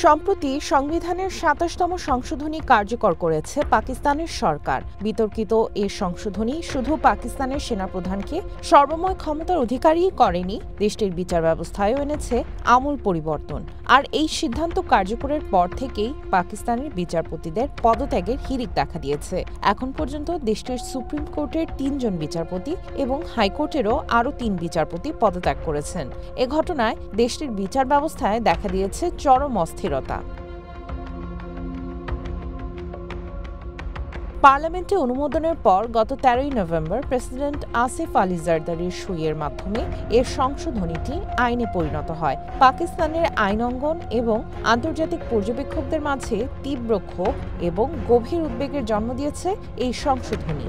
সম্প্রতি সংবিধানের ২৭তম সংশোধনী কার্যকর করেছে পাকিস্তানের সরকার। বিতর্কিত এ সংশোধনী শুধু পাকিস্তানের সেনাপ্রধানকে সর্বময় ক্ষমতার অধিকারী করেনি, দেশটির বিচার ব্যবস্থায়ও এনেছে আমূল পরিবর্তন। আর এই সিদ্ধান্ত কার্যকরের পর থেকেই পাকিস্তানের বিচারপতিদের পদত্যাগের হিড়িক দেখা দিয়েছে। এখন পর্যন্ত দেশটির সুপ্রিম কোর্টের ৩ জন বিচারপতি এবং হাইকোর্টেরও আরও ৩ বিচারপতি পদত্যাগ করেছেন। এ ঘটনায় দেশটির বিচার ব্যবস্থায় দেখা দিয়েছে চরম অস্থিরতা। পার্লামেন্টে অনুমোদনের পর গত ১৩ই নভেম্বর প্রেসিডেন্ট আসিফ আলী জারদারির সইয়ের মাধ্যমে এর সংশোধনীটি আইনে পরিণত হয়। পাকিস্তানের আইন অঙ্গন এবং আন্তর্জাতিক পর্যবেক্ষকদের মাঝে তীব্র ক্ষোভ এবং গভীর উদ্বেগের জন্ম দিয়েছে এই সংশোধনী।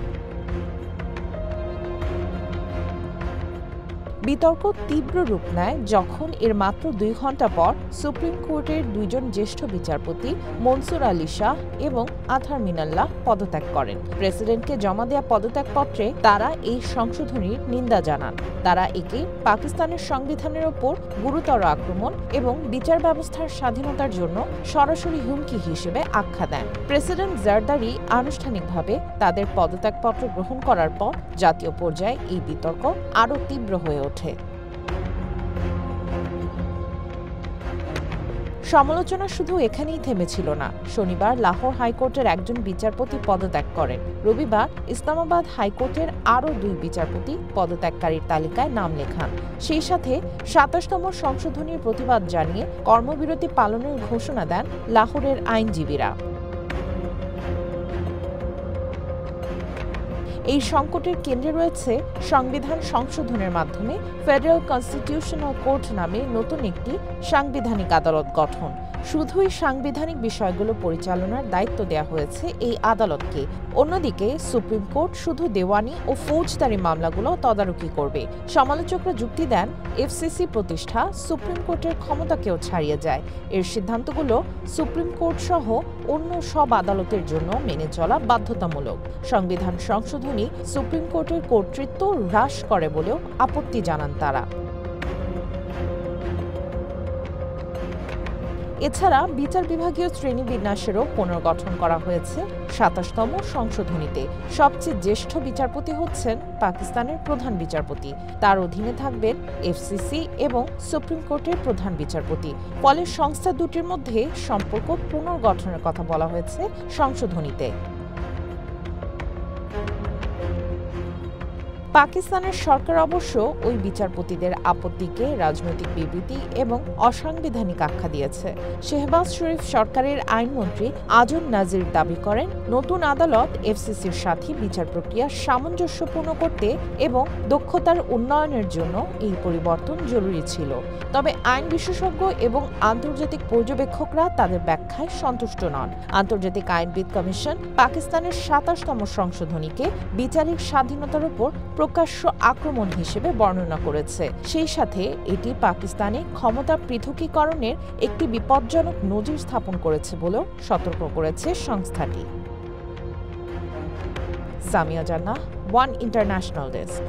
বিতর্ক তীব্র রূপ নেয় যখন এর মাত্র ২ ঘণ্টা পর সুপ্রিম কোর্টের ২ জন জ্যেষ্ঠ বিচারপতি মনসুর আলী শাহ এবং আথার মিনাল্লাহ পদত্যাগ করেন। প্রেসিডেন্টকে জমা দেওয়া পদত্যাগপত্রে তারা এই সংশোধনীর নিন্দা জানান। তারা একে পাকিস্তানের সংবিধানের ওপর গুরুতর আক্রমণ এবং বিচার ব্যবস্থার স্বাধীনতার জন্য সরাসরি হুমকি হিসেবে আখ্যা দেন। প্রেসিডেন্ট জারদারি আনুষ্ঠানিকভাবে তাদের পদত্যাগপত্র গ্রহণ করার পর জাতীয় পর্যায়ে এই বিতর্ক আরও তীব্র হয়ে ওঠে। সমালোচনা শুধু এখানেই থেমেছিল না। শনিবার লাহোর হাইকোর্টের একজন বিচারপতি পদত্যাগ করেন। রবিবার ইসলামাবাদ হাইকোর্টের আরও ২ বিচারপতি পদত্যাগকারীর তালিকায় নাম লেখান। সেই সাথে ২৭তম সংশোধনীর প্রতিবাদ জানিয়ে কর্মবিরতি পালনের ঘোষণা দেন লাহোরের আইনজীবীরা। এই সংকটের কেন্দ্রে রয়েছে সংবিধান সংশোধনের মাধ্যমে ফেডারেল কনস্টিটিউশনাল কোর্ট নামে নতুন একটি সাংবিধানিক আদালত গঠন। শুধুই সাংবিধানিক বিষয়গুলো পরিচালনার দায়িত্ব দেওয়া হয়েছে এই আদালতকে। অন্যদিকে সুপ্রিম কোর্ট শুধু দেওয়ানি ও ফৌজদারি মামলাগুলো তদারকি করবে। সমালোচকরা যুক্তি দেন, এফসিসি প্রতিষ্ঠা সুপ্রিম কোর্টের ক্ষমতাকেও ছাড়িয়ে যায়। এর সিদ্ধান্তগুলো সুপ্রিম কোর্ট সহ অন্য সব আদালতের জন্য মেনে চলা বাধ্যতামূলক। সংবিধান সংশোধনী সুপ্রিম কোর্টের কর্তৃত্ব হ্রাস করে বলেও আপত্তি জানান তারা। এছাড়া বিচার বিভাগীয় শ্রেণীবিন্যাসেরও পুনর্গঠন করা হয়েছে ২৭তম সংশোধনীতে। সবচেয়ে জ্যেষ্ঠ বিচারপতি হচ্ছেন পাকিস্তানের প্রধান বিচারপতি। তার অধীনে থাকবেন এফসিসি এবং সুপ্রিম কোর্টের প্রধান বিচারপতি। ফলে সংস্থা দুটির মধ্যে সম্পর্ক পুনর্গঠনের কথা বলা হয়েছে সংশোধনীতে। পাকিস্তানের সরকার অবশ্য ওই বিচারপতিদের আপত্তিকে রাজনৈতিক বিবৃতি এবং অসাংবিধানিক আখ্যা দিয়েছে। শেহবাজ শরীফ সরকারের আইনমন্ত্রী আজম নাজির দাবি করেন, নতুন আদালত এফসিসির সাথে বিচার প্রক্রিয়া সামঞ্জস্যপূর্ণ করতে এবং দক্ষতার উন্নয়নের জন্য এই পরিবর্তন জরুরি ছিল। তবে আইন বিশেষজ্ঞ এবং আন্তর্জাতিক পর্যবেক্ষকরা তাদের ব্যাখ্যায় সন্তুষ্ট নন। আন্তর্জাতিক আইনবিদ কমিশন পাকিস্তানের ২৭তম সংশোধনীকে বিচারিক স্বাধীনতার উপর প্রকাশ্য আক্রমণ হিসেবে বর্ণনা করেছে। সেই সাথে এটি পাকিস্তানে ক্ষমতা পৃথকীকরণের একটি বিপজ্জনক নজির স্থাপন করেছে বলেও সতর্ক করেছে সংস্থাটি। সামিয়া জান্নাহ, ওয়ান ইন্টারন্যাশনাল ডেস্ক।